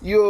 Yo!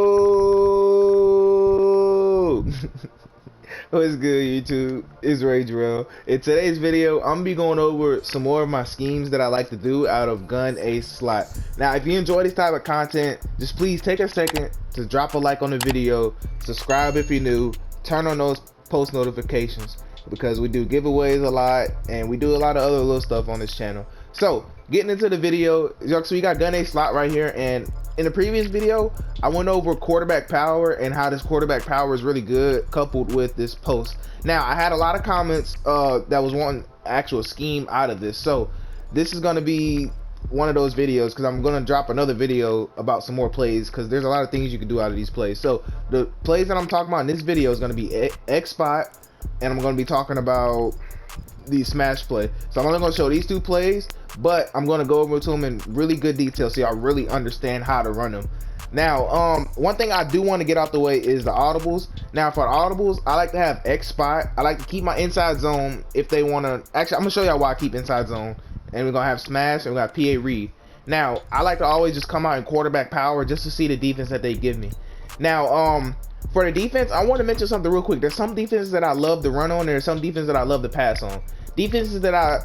What's good, YouTube? It's Ray Jarrell. In today's video, I'm gonna be going over some more of my schemes that I like to do out of gun ace slot. Now, if you enjoy this type of content, just please take a second to drop a like on the video, subscribe if you're new, turn on those post notifications because we do giveaways a lot and we do a lot of other little stuff on this channel. So, getting into the video, so we got gun ace slot right here, and in the previous video, I went over quarterback power and how this quarterback power is really good coupled with this post. Now, I had a lot of comments that was wanting actual scheme out of this. So this is going to be one of those videos because I'm going to drop another video about some more plays because there's a lot of things you can do out of these plays. So the plays that I'm talking about in this video is going to be X spot, and I'm going to be talking about the smash play. So I'm only going to show these two plays, but I'm going to go over to them in really good detail so y'all really understand how to run them. Now, one thing I do want to get out the way is the audibles. Now, for the audibles, I like to have X spot. I like to keep my inside zone if they want to. Actually, I'm going to show y'all why I keep inside zone. And we're going to have smash and we got PA read. Now, I like to always just come out in quarterback power just to see the defense that they give me. Now, for the defense, I want to mention something real quick. There's some defenses that I love to run on, and there's some defenses that I love to pass on. Defenses that I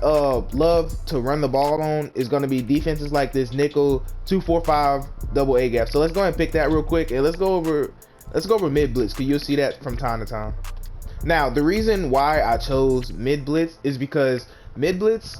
love to run the ball on is going to be defenses like this nickel 2-4-5 double A gap. So let's go ahead and pick that real quick, and let's go over mid blitz because you'll see that from time to time. Now, the reason why I chose mid blitz is because mid blitz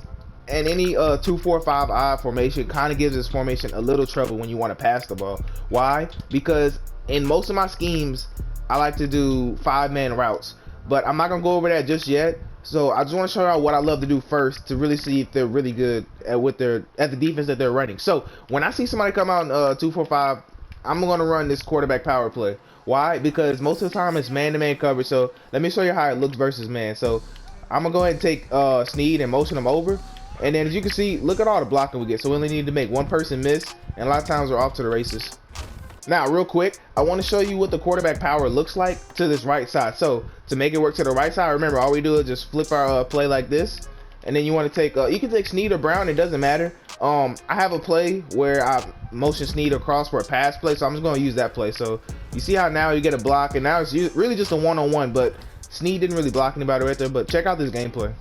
and any 2-4-5 formation kind of gives this formation a little trouble when you want to pass the ball. Why? Because in most of my schemes, I like to do 5-man routes, but I'm not gonna go over that just yet. So I just want to show y'all what I love to do first to really see if they're really good at the defense that they're running. So when I see somebody come out in 2-4-5, I'm gonna run this quarterback power play. Why? Because most of the time it's man-to-man coverage. So let me show you how it looks versus man. So I'm gonna go ahead and take Snead and motion them over, and then as you can see, look at all the blocking we get. So we only need to make one person miss, and a lot of times we're off to the races. Now, real quick, I want to show you what the quarterback power looks like to this right side. So to make it work to the right side, remember, all we do is just flip our play like this, and then you want to take you can take Snead or Brown, it doesn't matter. I have a play where I motion Snead across for a pass play, so I'm just going to use that play. So you see how now you get a block, and now it's really just a one-on-one, but Snead didn't really block anybody right there. But check out this gameplay.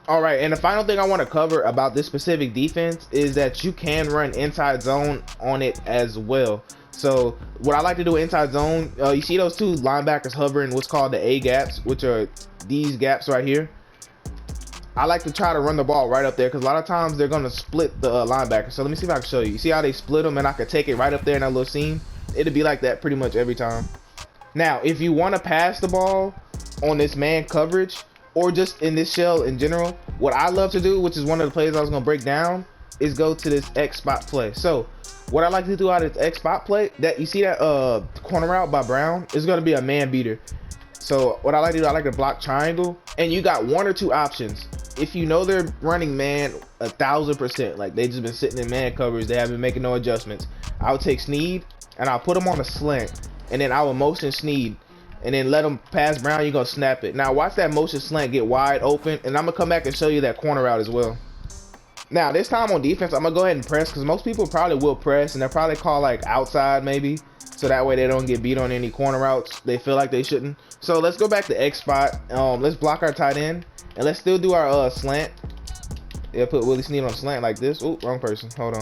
All right, and the final thing I want to cover about this specific defense is that you can run inside zone on it as well. So what I like to do inside zone, you see those two linebackers hovering what's called the A gaps, which are these gaps right here. I like to try to run the ball right up there because a lot of times they're going to split the linebacker. So let me see if I can show you. You see how they split them, and I could take it right up there in that little seam? It'll be like that pretty much every time. Now, if you want to pass the ball on this man coverage, or just in this shell in general, what I love to do, which is one of the plays I was gonna break down, is go to this X spot play. So what I like to do out of this X spot play, that you see that corner route by Brown is gonna be a man beater. So what I like to do, I like to block triangle, and you got one or two options. If you know they're running man 1000%, like they just been sitting in man coverage, they haven't been making no adjustments, I would take Snead and I'll put them on a slant, and then I will motion Snead and then let them pass Brown. You're gonna snap it. Now watch that motion slant get wide open, and I'm gonna come back and show you that corner out as well. Now this time on defense, I'm gonna go ahead and press because most people probably will press, and they'll probably call like outside maybe, so that way they don't get beat on any corner routes they feel like they shouldn't. So let's go back to X spot. Let's block our tight end, and let's still do our slant. Yeah, put Willie Snead on slant like this. Oh, wrong person. Hold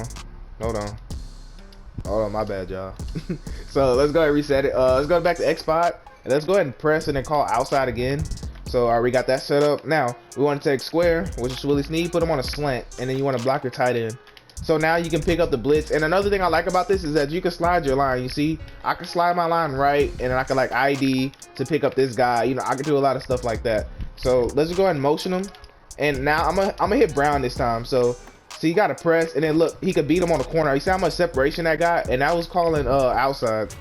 on, my bad, y'all. So let's go ahead and reset it. Let's go back to X spot. And let's go ahead and press and then call outside again. So we got that set up. Now we want to take square, which is Willie Snead, put him on a slant, and then you want to block your tight end. So now you can pick up the blitz. And another thing I like about this is that you can slide your line. You see, I can slide my line right, and then I can like ID to pick up this guy. You know, I can do a lot of stuff like that. So let's just go ahead and motion him. And now I'm gonna hit Brown this time. So you got to press, and then look, he could beat him on the corner. You see how much separation that got? And that was calling outside.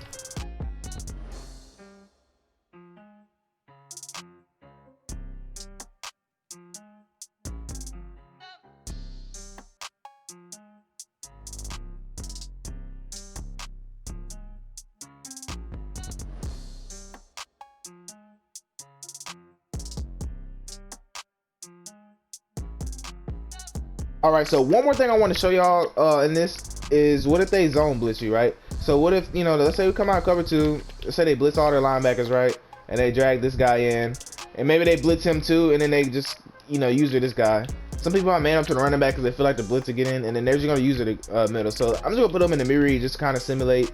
All right, so one more thing I want to show y'all in this is, what if they zone blitz you, right? So what if, you know, let's say we come out cover two, let's say they blitz all their linebackers, right? And they drag this guy in, and maybe they blitz him too, and then they just, you know, use this guy. Some people are man up to the running back because they feel like the blitz to get in, and then they're just gonna use it middle. So I'm just gonna put them in the mirror just to kind of simulate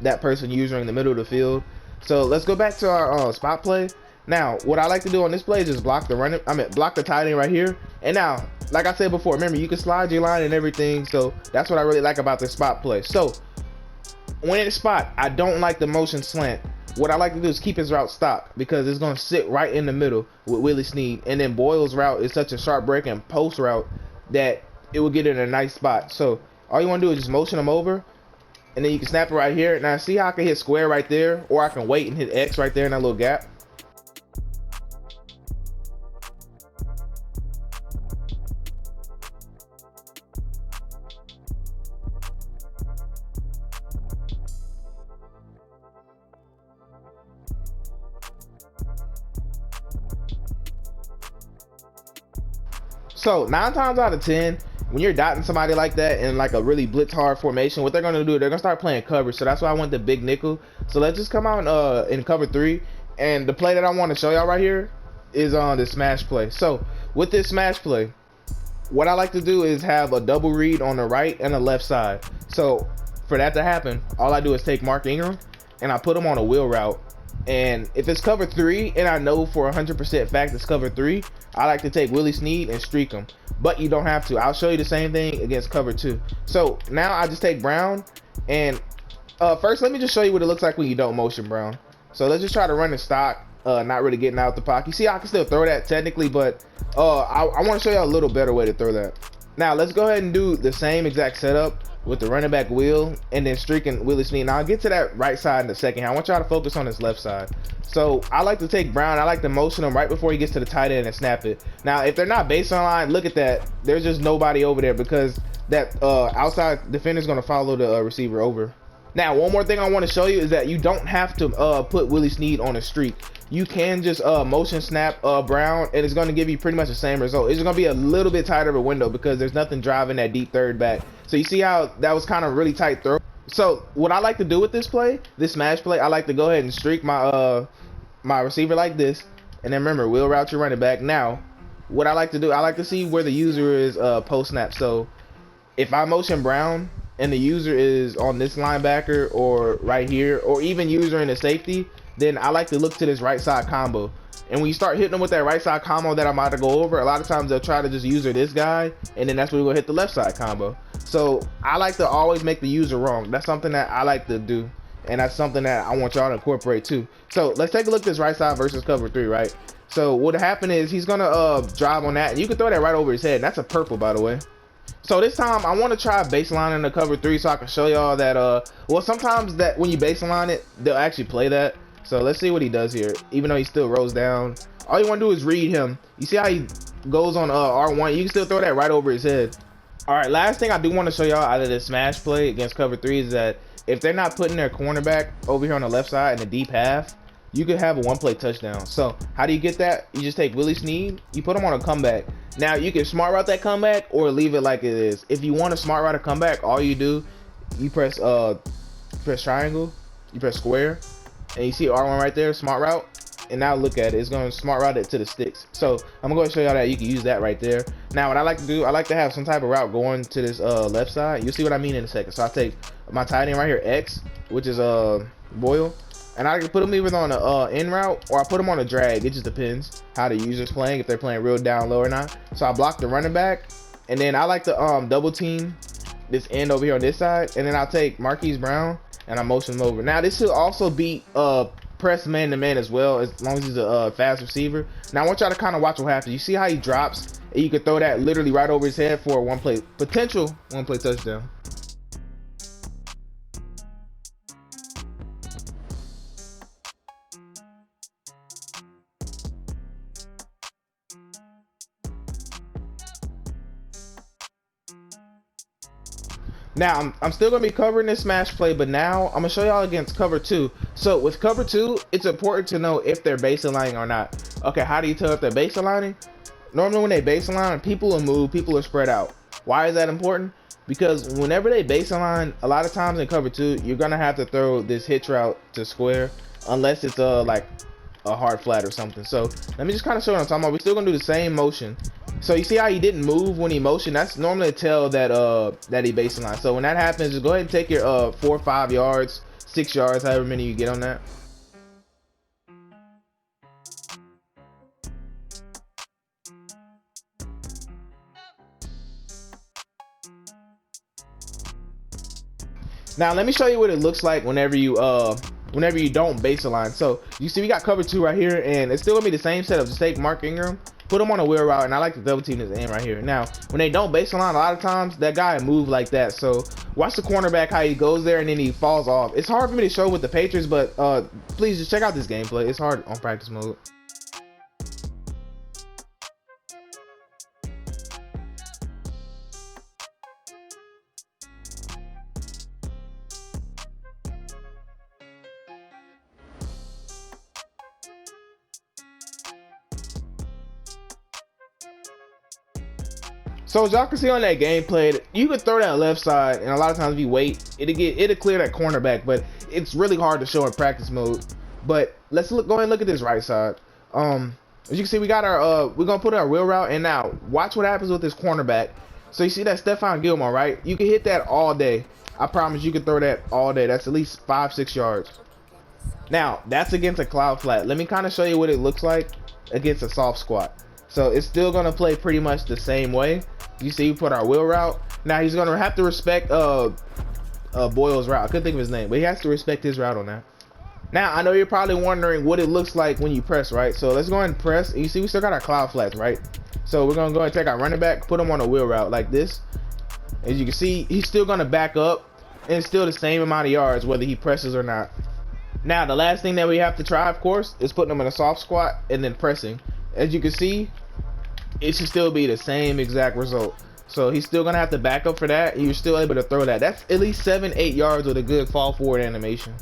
that person using the middle of the field. So let's go back to our spot play. Now, what I like to do on this play is just block the tight end right here. And now, like I said before, remember, you can slide your line and everything. So that's what I really like about this spot play. So when in spot, I don't like the motion slant. What I like to do is keep his route stopped because it's going to sit right in the middle with Willie Snead. And then Boyle's route is such a sharp break and post route that it will get in a nice spot. So all you want to do is just motion him over, and then you can snap it right here. Now see how I can hit square right there, or I can wait and hit X right there in that little gap. So 9 times out of 10, when you're dotting somebody like that in like a really blitz hard formation, what they're gonna do, they're gonna start playing cover. So that's why I went the big nickel. So let's just come out in cover 3, and the play that I want to show y'all right here is on the smash play. So with this smash play, what I like to do is have a double read on the right and the left side. So for that to happen, all I do is take Mark Ingram and I put him on a wheel route. And if it's cover 3 and I know for 100% fact it's cover 3, I like to take Willie Snead and streak him. But you don't have to. I'll show you the same thing against cover 2. So now I just take Brown, and first let me just show you what it looks like when you don't motion Brown. So let's just try to run the stock, not really getting out the pocket. You see, I can still throw that technically, but I want to show you a little better way to throw that. Now let's go ahead and do the same exact setup with the running back wheel and then streaking Willie Snead. Now I'll get to that right side in a second. I want y'all to focus on this left side. So I like to take Brown, I like to motion him right before he gets to the tight end and snap it. Now if they're not based on line, look at that. There's just nobody over there because that outside defender is going to follow the receiver over. Now one more thing I want to show you is that you don't have to put Willie Snead on a streak. You can just motion snap Brown, and it's going to give you pretty much the same result. It's going to be a little bit tighter of a window because there's nothing driving that deep third back. So you see how that was kind of really tight throw. So what I like to do with this play, this smash play, I like to go ahead and streak my my receiver like this, and then remember, wheel route your running back. Now what I like to do, I like to see where the user is post snap. So if I motion Brown and the user is on this linebacker or right here, or even user in the safety, then I like to look to this right side combo. And when you start hitting them with that right side combo that I'm about to go over, a lot of times they'll try to just user this guy, and then that's when we're gonna hit the left side combo. So I like to always make the user wrong. That's something that I like to do, and that's something that I want y'all to incorporate too. So let's take a look at this right side versus cover 3, right? So what happened is he's gonna drive on that, and you can throw that right over his head. And that's a purple, by the way. So this time I want to try baseline in the cover 3 so I can show y'all that well, sometimes that when you baseline it, they'll actually play that. So let's see what he does here. Even though he still rolls down, all you want to do is read him. You see how he goes on R1? You can still throw that right over his head. All right, last thing I do want to show y'all out of this smash play against cover 3 is that if they're not putting their cornerback over here on the left side in the deep half, you could have a one-play touchdown. So how do you get that? You just take Willie Snead, you put him on a comeback. Now you can smart route that comeback or leave it like it is. If you want to smart route a comeback, all you do, you press triangle, you press square, and you see R1 right there, smart route. And now look at it, it's going to smart route it to the sticks. So I'm going to show y'all that you can use that right there. Now what I like to do, I like to have some type of route going to this left side. You'll see what I mean in a second. So I take my tight end right here, X, which is Boyle, and I can put him either on a in route or I put him on a drag. It just depends how the user's playing, if they're playing real down low or not. So I block the running back, and then I like to double team this end over here on this side, and then I'll take Marquise Brown and I motion him over. Now this should also beat press man to man as well, as long as he's a fast receiver. Now I want y'all to kind of watch what happens. You see how he drops, and you can throw that literally right over his head for a potential one-play touchdown. Now I'm still gonna be covering this smash play, but now I'm gonna show y'all against cover 2. So with cover 2, it's important to know if they're base aligning or not. Okay, how do you tell if they're base aligning? Normally when they base align, people will move, people are spread out. Why is that important? Because whenever they baseline, a lot of times in cover 2, you're gonna have to throw this hitch route to square, unless it's like a hard flat or something. So let me just kind of show what I'm talking about. We're still gonna do the same motion. So you see how he didn't move when he motioned? That's normally a tell that that he baseline. So when that happens, just go ahead and take your 4 or 5 yards, 6 yards, however many you get on that. Now let me show you what it looks like whenever you don't baseline. So you see we got cover 2 right here, and it's still gonna be the same setup. Just take Mark Ingram, put him on a wheel route, and I like to double team this end right here. Now when they don't baseline, a lot of times that guy move like that. So watch the cornerback how he goes there and then he falls off. It's hard for me to show with the Patriots, but please just check out this gameplay. It's hard on practice mode. So as y'all can see on that gameplay, you could throw that left side, and a lot of times if you wait, it'll clear that cornerback, but it's really hard to show in practice mode. But let's go ahead and look at this right side. As you can see, we got our we're gonna put our wheel route, and now watch what happens with this cornerback. So you see that Stephon Gilmore, right? You can hit that all day. I promise you can throw that all day. That's at least 5 or 6 yards. Now that's against a cloud flat. Let me kind of show you what it looks like against a soft squat. So it's still gonna play pretty much the same way. You see, we put our wheel route. Now he's gonna have to respect Boyle's route. I couldn't think of his name, but he has to respect his route on that. Now I know you're probably wondering what it looks like when you press, right? So let's go ahead and press. And you see, we still got our cloud flats, right? So we're gonna go ahead and take our running back, put him on a wheel route like this. As you can see, he's still gonna back up, and it's still the same amount of yards whether he presses or not. Now the last thing that we have to try, of course, is putting him in a soft squat and then pressing. As you can see, it should still be the same exact result. So he's still gonna have to back up for that. You're still able to throw that. That's at least 7 or 8 yards with a good fall forward animation.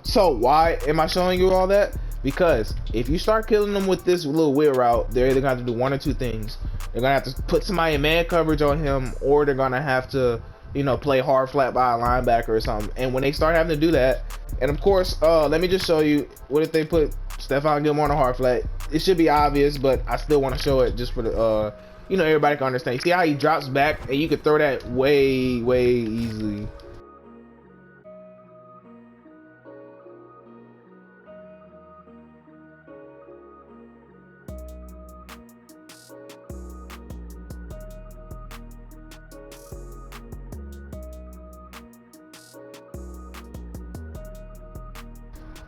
So why am I showing you all that? Because if you start killing them with this little wheel route, they're either gonna have to do one or two things. They're gonna have to put somebody in man coverage on him, or they're gonna have to, you know, play hard flat by a linebacker or something. And when they start having to do that, and of course, let me just show you, what if they put Stephon Gilmore on a hard flat? It should be obvious, but I still want to show it just for the you know, everybody can understand. You see how he drops back, and you could throw that way easily.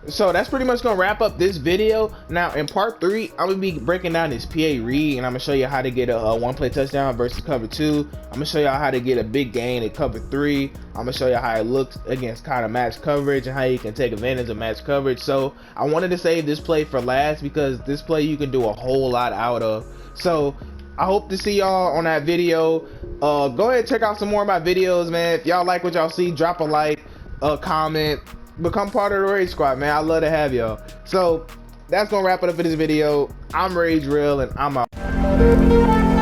So that's pretty much gonna wrap up this video. Now in part 3, I'm gonna be breaking down this PA read, and I'm gonna show you how to get a one play touchdown versus cover 2. I'm gonna show you how to get a big gain at cover 3. I'm gonna show you how it looks against kind of match coverage and how you can take advantage of match coverage. So I wanted to save this play for last because this play you can do a whole lot out of. So I hope to see y'all on that video. Go ahead and check out some more of my videos, man. If y'all like what y'all see, drop a like, a comment, become part of the Rage Squad, man. I love to have y'all. So that's gonna wrap it up for this video. I'm Rage Real, and I'm out.